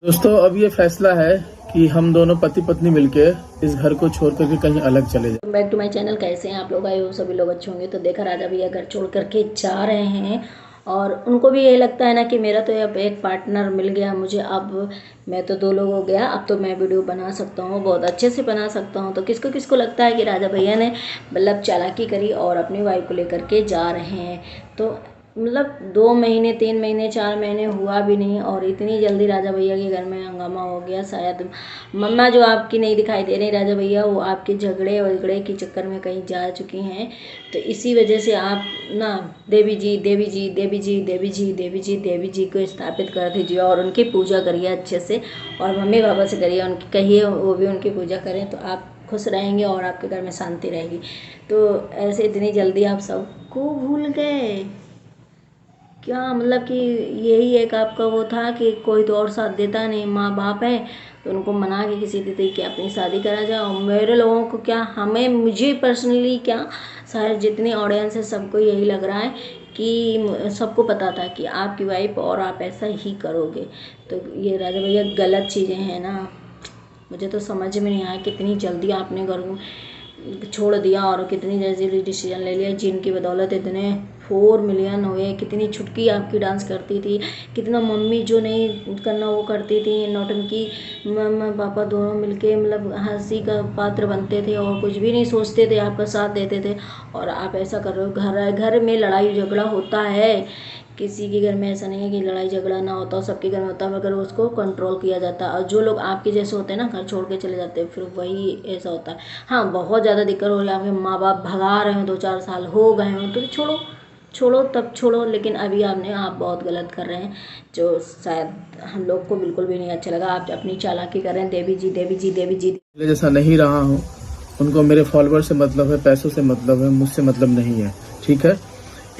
दोस्तों, अब ये फैसला है कि हम दोनों पति पत्नी मिलके इस घर को छोड़ करके कहीं अलग चले जाए। Back to my channel. कैसे हैं आप लोग? आए हो सभी लोग अच्छे होंगे। तो देखा राजा भैया घर छोड़ करके जा रहे हैं और उनको भी ये लगता है ना कि मेरा तो अब एक पार्टनर मिल गया मुझे। अब मैं तो 2 लोग हो गया, अब तो मैं वीडियो बना सकता हूँ, बहुत अच्छे से बना सकता हूँ। तो किसको किसको लगता है कि राजा भैया ने मतलब चालाकी करी और अपनी वाइफ को लेकर के जा रहे हैं। तो मतलब 2 महीने 3 महीने 4 महीने हुआ भी नहीं और इतनी जल्दी राजा भैया के घर में हंगामा हो गया। शायद मम्मा जो आपकी नहीं दिखाई दे रही राजा भैया, वो आपके झगड़े वगड़े के चक्कर में कहीं जा चुकी हैं। तो इसी वजह से आप ना देवी जी देवी जी देवी जी देवी जी देवी जी देवी जी को स्थापित कर दीजिए और उनकी पूजा करिए अच्छे से। और मम्मी पापा से करिए, उनकी कहिए वो भी उनकी पूजा करें, तो आप खुश रहेंगे और आपके घर में शांति रहेगी। तो ऐसे इतनी जल्दी आप सबको भूल गए क्या? मतलब कि यही एक आपका वो था कि कोई तो और साथ देता नहीं, माँ बाप है तो उनको मना के किसी तरीके अपनी शादी करा जाए। और मेरे लोगों को क्या, हमें मुझे पर्सनली क्या, शायद जितनी ऑडियंस है सबको यही लग रहा है कि सबको पता था कि आपकी वाइफ और आप ऐसा ही करोगे। तो ये राजा भैया गलत चीज़ें हैं ना। मुझे तो समझ में नहीं आया कितनी जल्दी आपने घर छोड़ दिया और कितनी जल्दी डिसीजन ले लिया, जिनकी बदौलत इतने 4 मिलियन हुए। कितनी छुटकी आपकी डांस करती थी, कितना मम्मी जो नहीं करना वो करती थी, नौटंकी मम्मा पापा दोनों मिलके मतलब हंसी का पात्र बनते थे और कुछ भी नहीं सोचते थे, आपका साथ देते थे। और आप ऐसा कर रहे हो। घर घर में लड़ाई झगड़ा होता है, किसी के घर में ऐसा नहीं है कि लड़ाई झगड़ा ना होता, सबके घर में होता है, मगर उसको कंट्रोल किया जाता है। और जो लोग आपके जैसे होते हैं ना, घर छोड़ के चले जाते हैं, फिर वही ऐसा होता है। हाँ, बहुत ज़्यादा दिक्कत हो रही है, आपके माँ बाप भगा रहे हो, 2-4 साल हो गए हो, तो छोड़ो छोड़ो तब छोड़ो। लेकिन अभी आप बहुत गलत कर रहे हैं, जो शायद हम लोग को बिल्कुल भी नहीं अच्छा लगा। आप अपनी चालाकी कर रहे हैं, देवी जी देवी जी देवी जी। जैसा नहीं रहा हूँ। उनको मेरे फॉलोअर से मतलब है, पैसों से मतलब है, मुझसे मतलब नहीं है। ठीक है।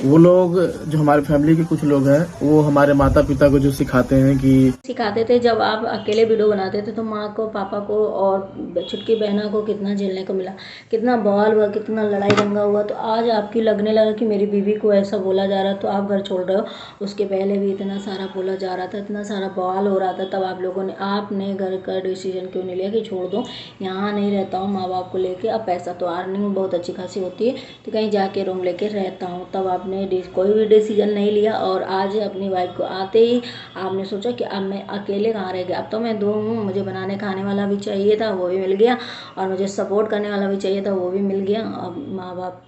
वो लोग जो हमारे फैमिली के कुछ लोग हैं, वो हमारे माता पिता को जो सिखाते हैं कि सिखाते थे, जब आप अकेले वीडियो बनाते थे तो माँ को पापा को और छुटकी बहना को कितना झेलने को मिला, कितना बवाल हुआ, कितना लड़ाई दंगा हुआ। तो आज आपकी लगने लगा कि मेरी बीवी को ऐसा बोला जा रहा है तो आप घर छोड़ रहे हो। उसके पहले भी इतना सारा बोला जा रहा था, इतना सारा बवाल हो रहा था, तब आप लोगों ने आपने घर का डिसीजन क्यों नहीं लिया कि छोड़ दो, यहाँ नहीं रहता हूँ माँ बाप को लेके। अब पैसा तो अर्निंग बहुत अच्छी खासी होती है तो कहीं जाके रूम लेके रहता हूँ, तब आपने कोई भी डिसीजन नहीं लिया। और आज अपनी वाइफ को आते ही आपने सोचा कि अब मैं अकेले कहाँ रह गया, अब तो मैं 2 हूँ, मुझे बनाने खाने वाला भी चाहिए था, वो भी मिल गया, और मुझे सपोर्ट करने वाला भी चाहिए था, वो भी मिल गया। अब माँ बाप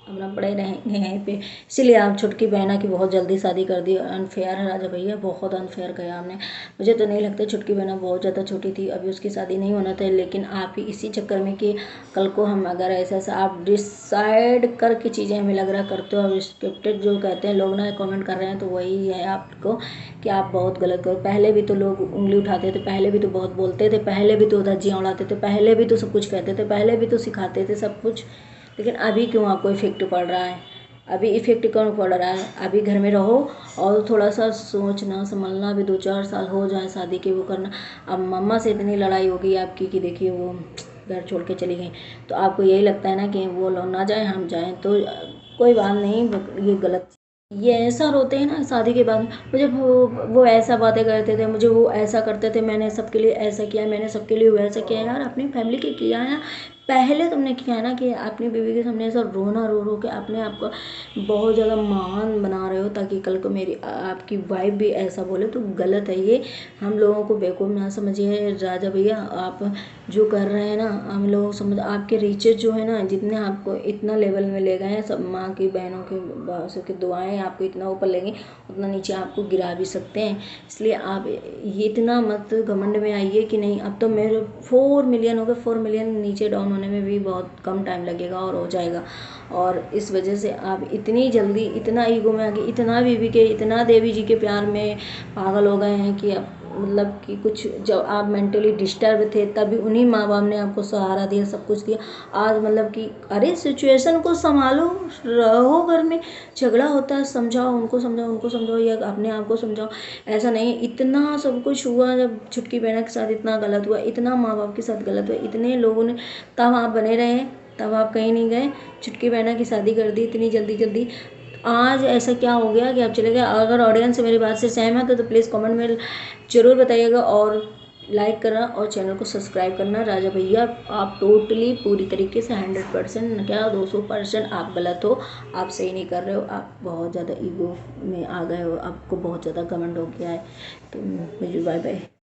अपना पड़े रहेंगे यहीं पे। इसीलिए आप छुटकी बहना की बहुत जल्दी शादी कर दी। अनफेयर है राजा भैया, बहुत अनफेयर किया आपने। मुझे तो नहीं लगता, छुटकी बहना बहुत ज़्यादा छोटी थी, अभी उसकी शादी नहीं होना था। लेकिन आप ही इसी चक्कर में कि कल को हम अगर ऐसा ऐसा आप डिसाइड करके चीज़ें हमें लग रहा करते हो। अब स्क्रिप्टेड जो कहते हैं लोग ना कमेंट कर रहे हैं, तो वही है आपको कि आप बहुत गलत करो। पहले भी तो लोग उंगली उठाते थे, पहले भी तो बहुत बोलते थे, पहले भी तो धज्जियाँ उड़ाते थे, पहले भी तो सब कुछ कहते थे, पहले भी तो सिखाते थे सब कुछ। लेकिन अभी क्यों आपको इफेक्ट पड़ रहा है? अभी इफेक्ट क्यों पड़ रहा है? अभी घर में रहो और थोड़ा सा सोचना समझना, अभी 2-4 साल हो जाए शादी के, वो करना। अब मम्मा से इतनी लड़ाई हो गई आपकी कि देखिए वो घर छोड़ के चली गई, तो आपको यही लगता है ना कि वो लोग ना जाए हम जाएं। तो कोई बात नहीं, ये गलत, ये ऐसा रोते हैं ना शादी के बाद, मुझे वो ऐसा बातें करते थे, मुझे वो ऐसा करते थे, मैंने सबके लिए ऐसा किया, मैंने सबके लिए वैसा किया। यार अपनी फैमिली के किया है ना, पहले तुमने किया है ना कि अपनी बीवी के सामने ऐसा रोना रो रो के अपने आप को बहुत ज़्यादा महान बना रहे हो, ताकि कल को मेरी आपकी वाइफ भी ऐसा बोले। तो गलत है ये, हम लोगों को बेवकूफ़ ना समझिए राजा भैया। आप जो कर रहे हैं ना, हम लोग समझ, आपके रीचेज जो है ना, जितने आपको इतना लेवल में ले गए हैं, सब माँ की बहनों की बासों की दुआएं आपको इतना ऊपर लेंगी, उतना नीचे आपको गिरा भी सकते हैं। इसलिए आप ये इतना मत घमंड में आइए कि नहीं अब तो मेरे 4 मिलियन हो गए। 4 मिलियन नीचे डाउन होने में भी बहुत कम टाइम लगेगा और हो जाएगा। और इस वजह से आप इतनी जल्दी इतना ईगो में आके, इतना बीवी के, इतना देवी जी के प्यार में पागल हो गए हैं कि अब मतलब कि कुछ, जब आप मेंटली डिस्टर्ब थे तभी उन्हीं माँ बाप ने आपको सहारा दिया, सब कुछ दिया। आज मतलब कि अरे सिचुएशन को संभालो, रहो घर में, झगड़ा होता है समझाओ, उनको समझाओ, उनको समझाओ, या अपने आप को समझाओ। ऐसा नहीं, इतना सब कुछ हुआ, जब छुटकी बहना के साथ इतना गलत हुआ, इतना माँ बाप के साथ गलत हुआ, इतने लोगों ने, तब आप बने रहे, तब आप कहीं नहीं गए, छुटकी बहना की शादी कर दी इतनी जल्दी जल्दी। आज ऐसा क्या हो गया कि आप चले गए? अगर ऑडियंस मेरी बात से सहमत है तो प्लीज़ कमेंट में ज़रूर बताइएगा और लाइक करना और चैनल को सब्सक्राइब करना। राजा भैया आप टोटली पूरी तरीके से 100% क्या 200% आप गलत हो, आप सही नहीं कर रहे हो, आप बहुत ज़्यादा ईगो में आ गए हो, आपको बहुत ज़्यादा घमंड हो गया है। तो बाय बाय।